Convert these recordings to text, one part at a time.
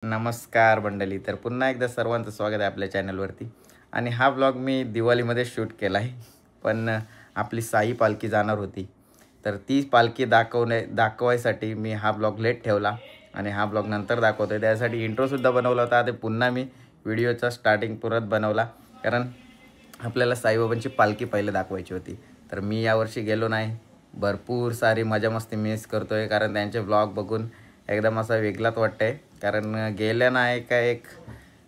नमस्कार मंडळी. तर पुन्हा एकदा सर्वांचं स्वागत आहे आपल्या चॅनलवरती. आणि हा व्लॉग मी दिवाळीमध्ये शूट केला आहे. पण आपली साई पालखी जाणार होती, तर ती पालखी दाखवायसाठी मी हा व्लॉग लेट ठेवला आणि हा व्लॉग नंतर दाखवतो आहे. त्यासाठी इंट्रोसुद्धा बनवला होता. ते पुन्हा मी व्हिडिओचा स्टार्टिंग परत बनवला, कारण आपल्याला साईबाबांची पालखी पहिले दाखवायची होती. तर मी यावर्षी गेलो नाही. भरपूर सारी मजा मस्ती मिस करतो आहे, कारण त्यांचे व्लॉग बघून एकदम असा वेगळाच वाटतं आहे. कारण गेल्या नाही काय एक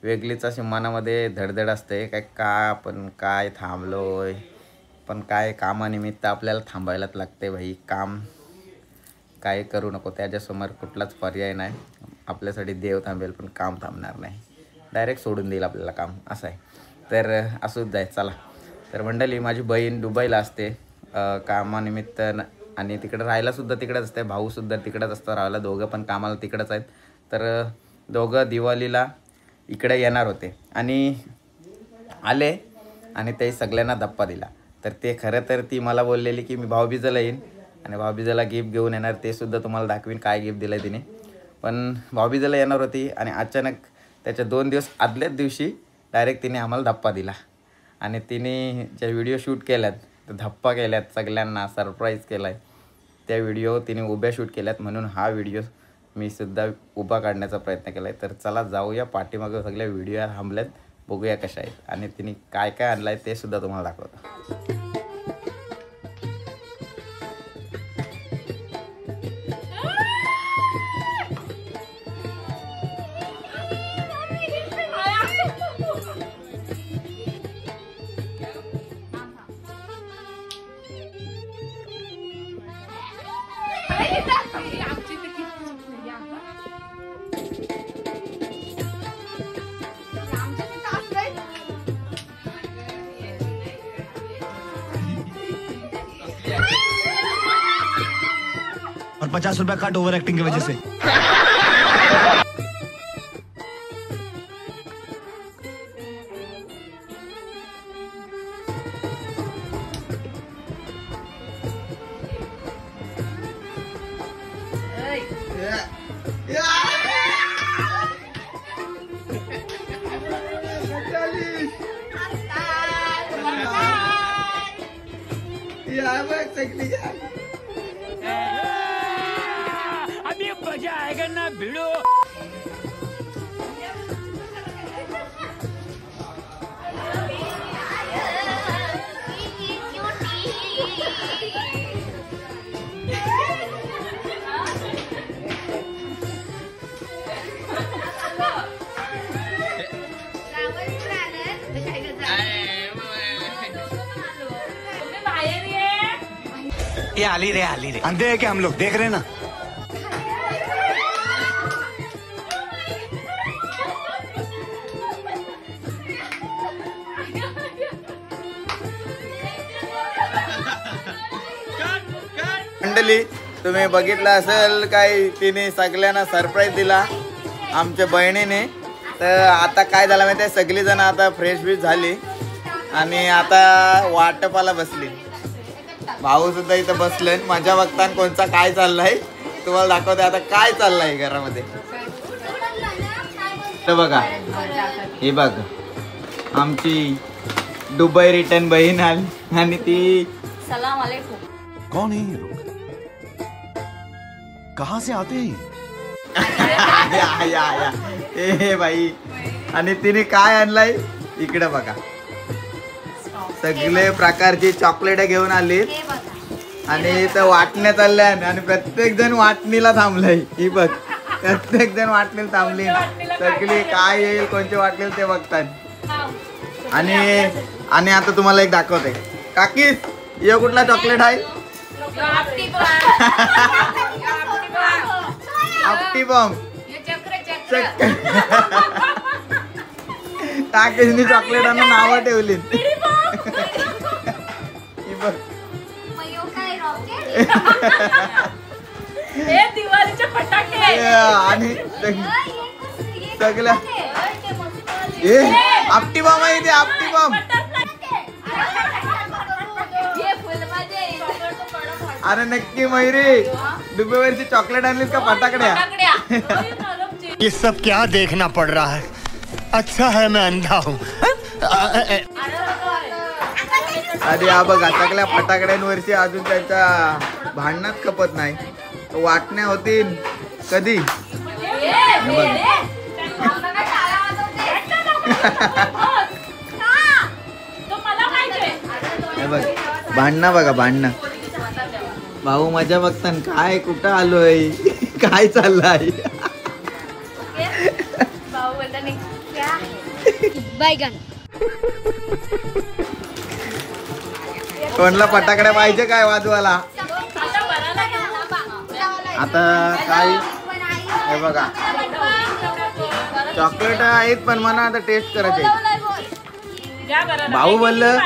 वेगळीच अशी मनामध्ये धडधड असते का आपण काय थांबलो आहे, पण काय कामानिमित्त आपल्याला थांबायलाच लागते भाई. काम काय करू नको, त्याच्यासमोर कुठलाच पर्याय नाही. आपल्यासाठी देव थांबेल पण काम थांबणार नाही, डायरेक्ट सोडून देईल आपल्याला काम, असं आहे. तर असूच जाय चला. तर मंडळी, माझी बहीण दुबईला असते कामानिमित्त आणि तिकडे राहायलासुद्धा तिकडेच असते. भाऊसुद्धा तिकडेच असतं राहायला. दोघं पण कामाला तिकडेच आहेत. तर दोघं दिवाळीला इकडे येणार होते आणि आले आणि ते सगळ्यांना धप्पा दिला. तर ते खरं तर ती मला बोललेली की मी भाऊबीजेला येईन आणि भाऊबीजेला गिफ्ट घेऊन येणार. ते सुद्धा तुम्हाला दाखवीन काय गिफ्ट दिलं आहे तिने. पण भाऊबीजेला येणार होती आणि अचानक त्याच्या 2 दिवस आदल्याच दिवशी डायरेक्ट तिने आम्हाला धप्पा दिला. आणि तिने ज्या व्हिडिओ शूट केल्यात, तर धप्पा केल्यात, सगळ्यांना सरप्राईज केला आहे. त्या व्हिडिओ तिने उभ्या शूट केल्यात, म्हणून हा व्हिडिओ मी सुद्धा उभा काढण्याचा प्रयत्न केला आहे. तर चला जाऊया, पाठीमागं सगळ्या व्हिडिओ थांबल्यात, बघूया कशा आहेत आणि तिने काय काय आणलं आहे ते सुद्धा तुम्हाला दाखवतो. और 50 रुपया कट ओवर एक्टिंग की वजह से। अभी मजा आएगा ना भिड़ो. ये आली रे अंधे है कि हम लोग देख रहे हैं ना। मंडळी, तुम्ही बघितलं असेल काय तिने सगळ्यांना सरप्राईज दिला आमच्या बहिणीने. तर आता काय झालं माहिती आहे, सगळीजण आता फ्रेश बीश झाली आणि आता वाटपाला बसली. भाऊ सुद्धा इथं बसले, माझ्या बघताना कोणचा काय चाललाय तुम्हाला दाखवते. आता काय चाललंय घरामध्ये तर बघा, हे बघ आमची दुबई रिटर्न बहीण आली आणि ती सलाम अलैकुम. कौन है ये लोग, कहाँ से आते हैं? या ए बाई. आणि तिने काय आणलाय इकडे बघा, सगळे प्रकारची चॉकलेट घेऊन आली आणि इथं वाटण्या चालल्या आणि प्रत्येक जण वाटणीला थांबलंय. ही बघ, प्रत्येक जण वाटणीला थांबली. सगळी काय येईल कोणते वाटलेल ते बघतात. आणि आता तुम्हाला एक दाखवते. काकी, हे कुठला चॉकलेट आहे? आपटी बॉम्ब. काकीने चॉकलेटांना नावं ठेवली. दिवाळीचे फटाके आणि सगळ्या आपटी बॉम्ब आहे ते, आपटी बॉम्ब. अरे नक्की मयुरी, दुबईवरची चॉकलेट आणलीस का फटाकड्या? ये सब क्या देखना पड़ रहा है? अच्छा है मैं अंधा हूँ. आधी हा बघा सगळ्या फटाकड्यांवरची अजून त्याच्या भांडणात खपत नाही. वाटण्या होतील कधी. हे बघ भांडणं बघा भांडणं. भाऊ मजा बघतान काय कुठं आलोय काय चाललंय. कोणला फटाकड्या पाहिजे काय वाजवाला. आता काय हे बघा चॉकलेट आहेत पण मला आता टेस्ट करायचे. भाऊ बोललं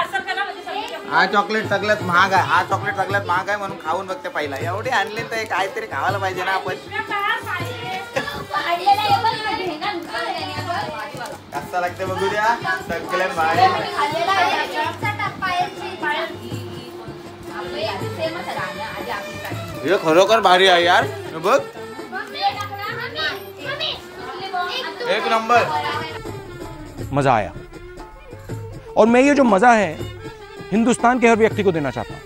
हा चॉकलेट सगळ्यात महाग आहे. हा चॉकलेट सगळ्यात महाग आहे म्हणून खाऊन बघते पहिला. एवढे आणले तर काहीतरी खावायला पाहिजे ना आपण. कसं लागते बघू द्या सगळ्यात भारी. हे खरोखर भारी आहे यार. बघ एक नंबर. मजा आया और मैं ये जो मजा है हिंदुस्तान के हर व्यक्ति को देना चाहता हूँ.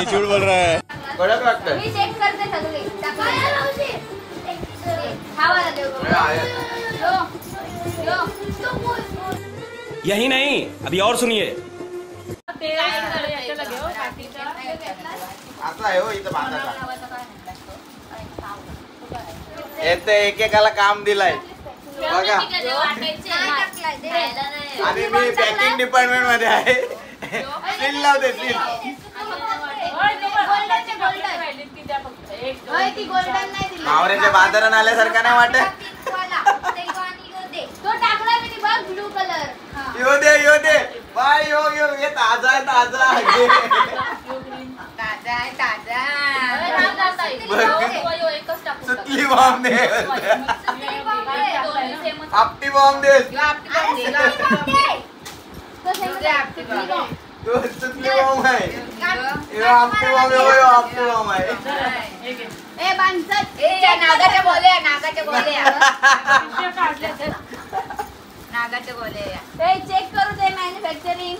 झूठ बोल रहा है. कडक लागतंय. यही नहीं, अभी और सुनिए. असं आहे हो इथं बांधायचा. येते एकेकाला काम दिलाय बघा. आणि मी पॅकिंग डिपार्टमेंट मध्ये आहे. सील लावते सील. मावऱ्याच्या बाजारात आल्यासारखं नाही वाटत. यो दे बाय यो ये ताजा आहे ताजा. सुतली बॉम्ब दे. आपटी बॉम्ब दे. तो सुतली बॉम्ब आहे. यो आपटी बॉम्ब आहे. यो आपटी बॉम्ब आहे. चेक करू दे मॅन्युफॅक्चरिंग.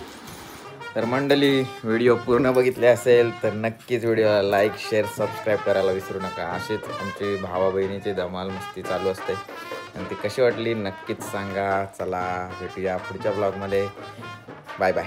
तर मंडळी व्हिडिओ पूर्ण बघितले असेल तर नक्कीच व्हिडिओला लाईक शेअर सबस्क्राईब करायला विसरू नका. असेच आमची भावा बहिणीची धमाल मस्ती चालू असते आणि ती कशी वाटली नक्कीच सांगा. चला भेटूया पुढच्या ब्लॉगमध्ये. Bye bye.